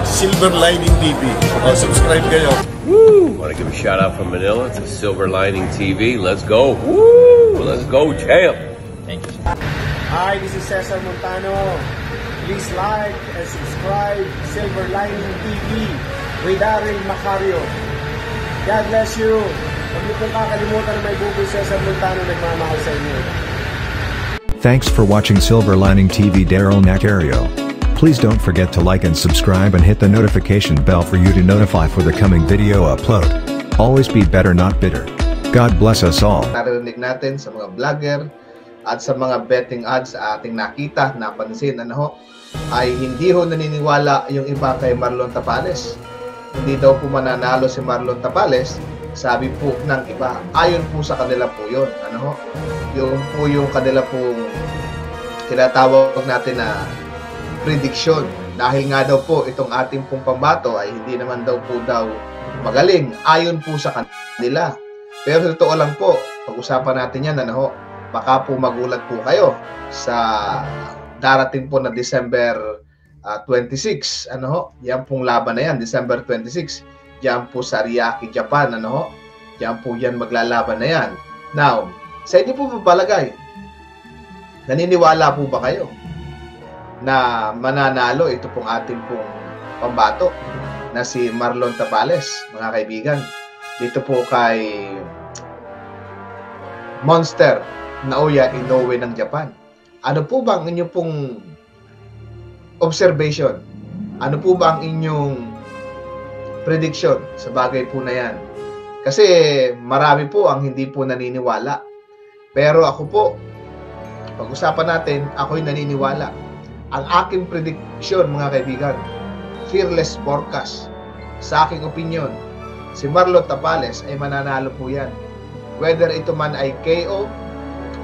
Silver Lining TV. Subscribe kayo. Woo! Want to give a shout out from Manila to Silver Lining TV. Let's go. Woo! Let's go, champ. Thank you. Hi, this is Cesar Montano. Please like and subscribe Silver Lining TV with Daryl Macario. God bless you. Huwag niyo pong kakalimutan na may buboy Cesar Montano nagmamahal sa inyo. Thanks for watching Silver Lining TV. Daryl Macario. Please don't forget to like and subscribe and hit the notification bell for you to notify for the coming video upload. Always be better, not bitter. God bless us all. Narinig natin sa mga vlogger at sa mga betting odds sa ating nakita, napansin, ay hindi ho naniniwala yung iba kay Marlon Tapales. Hindi daw po mananalo si Marlon Tapales, sabi po ng iba. Ayon po sa kanila po yun. Yung po yung kanila pong tinatawag natin na prediction. Dahil nga daw po itong ating pong pambato ay hindi naman daw po magaling. Ayon po sa kanila. Pero totoo lang po, pag-usapan natin yan, baka po magulat po kayo sa darating po na December 26, yan pong laban na yan, December 26, yan po sa Riaki, Japan, yan po yan maglalaban na yan. Now, sa inyo po palagay, naniniwala po ba kayo na mananalo ito pong ating pong pambato na si Marlon Tapales, mga kaibigan, dito po kay Monster Naoya Inoue ng Japan? Ano po ba ang inyong pong observation? Ano po ba ang inyong prediction sa bagay po na yan? Kasi marami po ang hindi po naniniwala. Pero ako po, pag-usapan natin, ako'y naniniwala. Ang aking prediction, mga kaibigan, fearless forecast, sa aking opinion, si Marlon Tapales ay mananalo po yan. Whether ito man ay KO,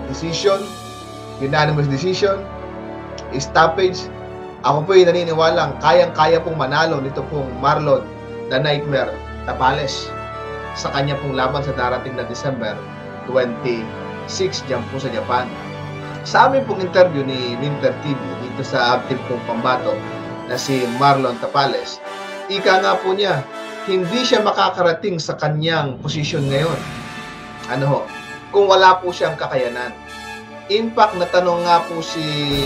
decision, unanimous decision, stoppage, ako po ay naniniwalang kayang-kaya pong manalo nito pong Marlon the Nightmare Tapales sa kanya pong laban sa darating na December 26 dyan po sa Japan. Sa amin pong interview ni Winter TV dito sa ating pong pambato na si Marlon Tapales, ika nga po niya, hindi siya makakarating sa kanyang posisyon ngayon. Kung wala po siyang kakayanan. In fact, natanong nga po si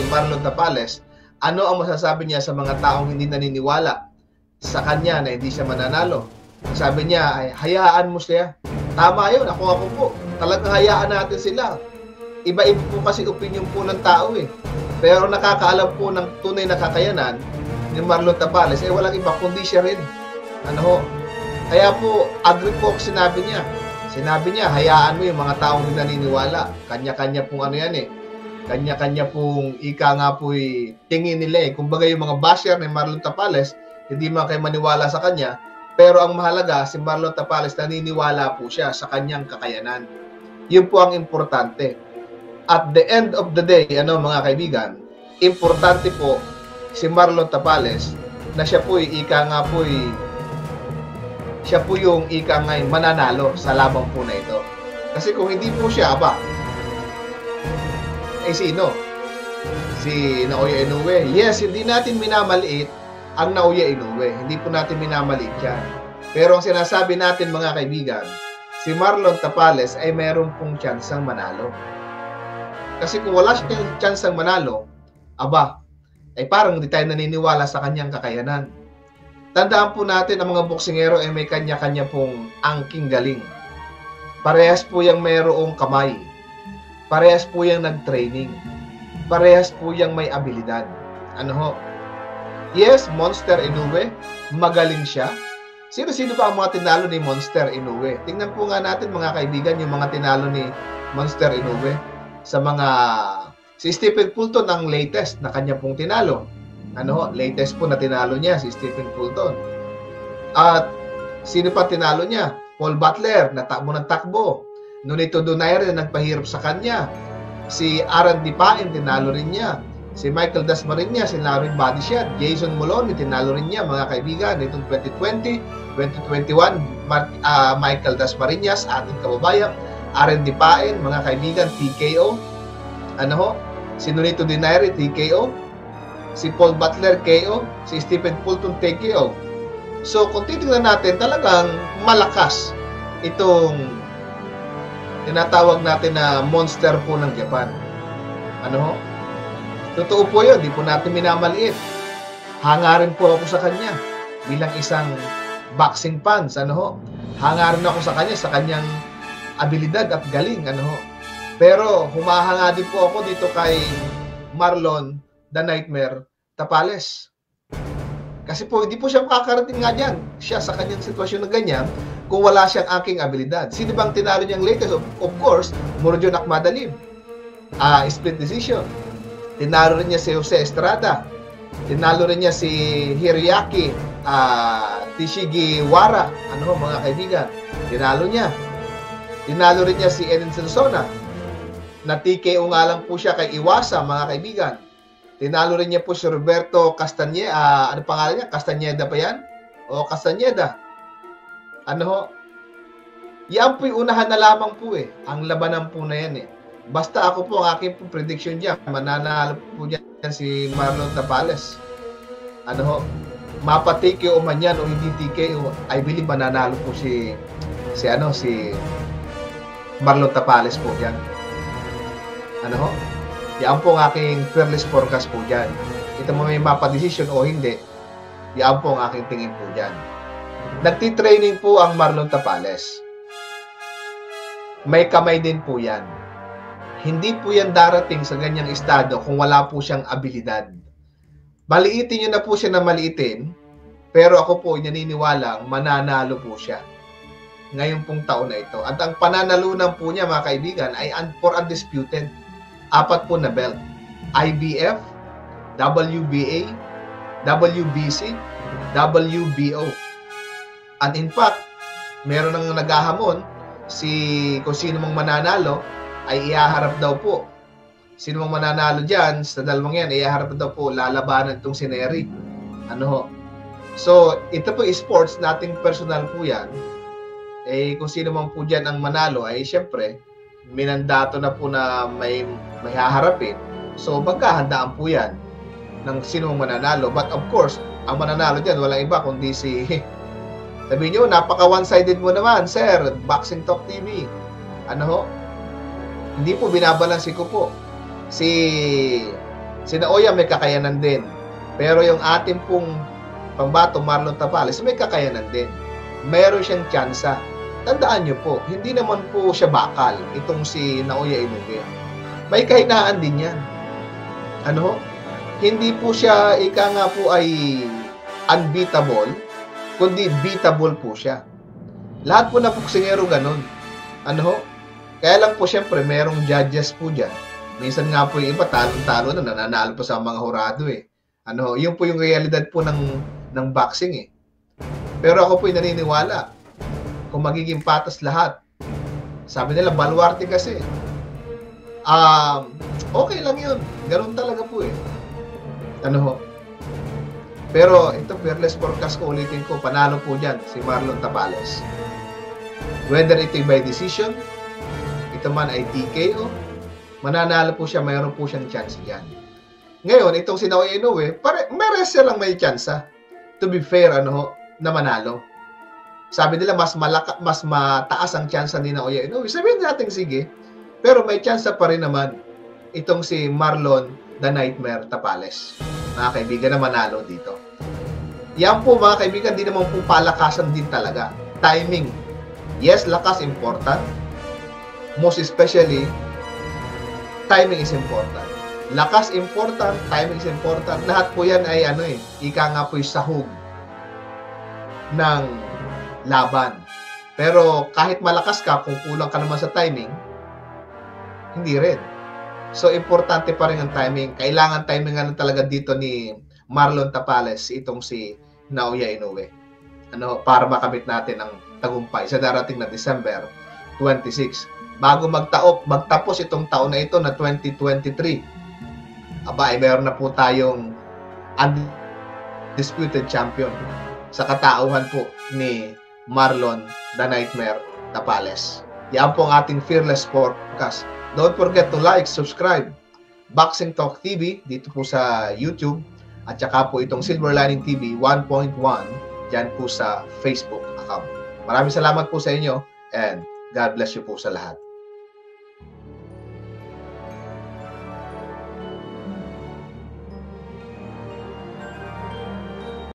Marlon Tapales, ano ang masasabi niya sa mga taong hindi naniniwala sa kanya na hindi siya mananalo? Sabi niya, ay hayaan mo siya. Tama yun, ako po. Talagang hayaan natin sila. Iba-iba po kasi opinion po ng tao eh. Pero nakakaalam po ng tunay na kakayanan ni Marlon Tapales, walang iba kundi siya rin. Kaya po, agree po ako sinabi niya. Sinabi niya, hayaan mo yung mga taong hindi naniniwala. Kanya-kanya pong yan eh. Kanya-kanya pong ika nga po tingin nila eh. Kumbaga yung mga basher ni Marlon Tapales, hindi man kayo maniwala sa kanya. Pero ang mahalaga, si Marlon Tapales naniniwala po siya sa kanyang kakayanan. Yun po ang importante. At the end of the day, mga kaibigan, importante po si Marlon Tapales na siya po ika nga po siya po yung ika nga mananalo sa labang po na ito. Kasi kung hindi po siya, sino? Si Naoya Inoue. Yes, hindi natin minamaliit ang Naoya Inoue. Hindi po natin minamaliit yan. Pero ang sinasabi natin, mga kaibigan, si Marlon Tapales ay meron pong tsansang manalo. Kasi kung wala siyang tsansang manalo, ay parang hindi tayo naniniwala sa kanyang kakayanan. Tandaan po natin, ang mga boksingero ay may kanya-kanya pong angking galing. Parehas po yung mayroong kamay. Parehas po yung nag-training. Parehas po yung may abilidad. Yes, Monster Inoue, magaling siya. Sino-sino pa ang mga tinalo ni Monster Inoue? Tingnan po nga natin, mga kaibigan, yung mga tinalo ni Monster Inoue. Si Stephen Fulton ang latest na kanya pong tinalo. Latest po na tinalo niya si Stephen Fulton. At sino pa tinalo niya? Paul Butler, natakbo ng takbo. Nonito Donaire na nagpahirap sa kanya. Si Aaron Dipain, tinalo rin niya. Si Michael Dasmariñas, sinalo rin body shot. Jason Moloney, tinalo rin niya, mga kaibigan. Itong 2020, 2021, Michael Dasmariñas, ating kababayan. Aaron Dipain, mga kaibigan, TKO. Si Nonito Donaire, TKO. si Paul Butler KO, si Stephen Fulton TKO. So kung titingnan natin, talagang malakas itong tinatawag natin na monster po ng Japan. Ano ho? Totoo po yun, di po natin minamaliit. Hangarin po ako sa kanya bilang isang boxing fans. Ano ho? Hangarin ako sa kanya, sa kanyang abilidad at galing. Ano ho? Pero humahanga din po ako dito kay Marlon The Nightmare Tapales. Kasi po, hindi po siya makakarating nga dyan. Siya sa kanyang sitwasyon na ganyan, kung wala siyang aking abilidad. Sino bang tinalo niyang latest? Of course, Murjon Akmadalib. Split decision. Tinalo rin niya si Jose Estrada. Tinalo rin niya si Hiroyaki Tishigiwara. Ano mga kaibigan? Tinalo niya. Tinalo rin niya si Eden Selsona. Na TKO nga lang po siya kay Iwasa, mga kaibigan. Tinalo rin niya po si Roberto Castañeda. Ano pangalan niya? Castañeda pa yan? O Castañeda? Ano ho? Yan po yung unahan na lamang po eh. Ang labanan po na yan eh. Basta ako po, ang aking po prediction dyan, mananalo po dyan si Marlon Tapales. Ano ho? Mapa TKO man yan o hindi TKO, I believe mananalo po si Marlon Tapales po dyan. Ano ho? Yan po ang aking fearless forecast po dyan. Ito mo may mapa-decision o hindi, yan po ang aking tingin po dyan. Nagtitraining po ang Marlon Tapales. May kamay din po yan. Hindi po yan darating sa ganyang estado kung wala po siyang abilidad. Maliitin nyo na po siya na maliitin, pero ako po naniniwalang mananalo po siya ngayon pong taon na ito. At ang pananalunan po niya, mga kaibigan, ay for undisputed. 4 po na belt. IBF, WBA, WBC, WBO. And in fact, meron nang naghahamon kung sino mang mananalo ay ihaharap daw po. Sino mang mananalo dyan, sa dalawang yan, ihaharap daw po, lalabanan itong si Nery. Ano ho? So, ito po sports, nating personal po yan. Eh, kung sino mang po dyan ang manalo, ay syempre, minandato na po na may haharapin. So, magkahandaan po yan ng sino mang mananalo. But of course, ang mananalo dyan, walang iba kundi si... Sabi nyo, napaka one-sided mo naman, sir. Boxing Talk TV. Ano ho? Hindi po, binabalansi ko po. Si Naoya may kakayanan din. Pero yung ating pong pambato, Marlon Tapales, may kakayanan din. Meron siyang tsansa. Tandaan nyo po, hindi naman po siya bakal, itong si Naoya Inoue. May kahinaan din yan. Ano ho? Hindi po siya, ika nga po ay unbeatable, kundi beatable po siya. Lahat po na boksingero ganun. Ano ho? Kaya lang po siyempre merong judges po dyan. Minsan nga po yung iba talong-talo na nananalo po sa mga hurado eh. Ano ho? Yun po yung realidad po ng boxing eh. Pero ako po yung naniniwala kung magiging patas lahat. Sabi nila baluarte kasi. Okay lang yun. Ganun talaga po eh. Ano ho? Pero ito, fearless forecast ko, ulitin ko, panalo po dyan si Marlon Tapales. Whether ito by decision, ito man ay TKO, mananalo po siya, mayroon po siyang chance dyan. Ngayon, itong si Naoya Inoue, may wrestler lang may chance. To be fair, ano ho, na manalo. Sabi nila, mas mataas ang chance ni Naoya Inoue. Sabihin natin, sige, pero may chance pa rin naman itong si Marlon The Nightmare Tapales. Mga kaibigan na manalo dito. Yan po mga kaibigan, di naman po palakasan din talaga. Timing. Yes, lakas important. Most especially, timing is important. Lakas important, timing is important. Lahat po yan ay ika nga po yung sahog ng laban. Pero kahit malakas ka, kung kulang ka naman sa timing, hindi rin. So, importante pa rin ang timing. Kailangan timingan talaga dito ni Marlon Tapales, itong si Naoya Inoue. Para makamit natin ang tagumpay sa darating na December 26. Bago magtapos itong taon na ito na 2023, meron na po tayong undisputed champion sa katauhan po ni Marlon The Nightmare Tapales. Yan po ang ating fearless forecast. Don't forget to like, subscribe, Boxing Talk TV dito po sa YouTube. at saka po itong Silver Lining TV 1.1 dyan po sa Facebook account. Maraming salamat po sa inyo and God bless you po sa lahat.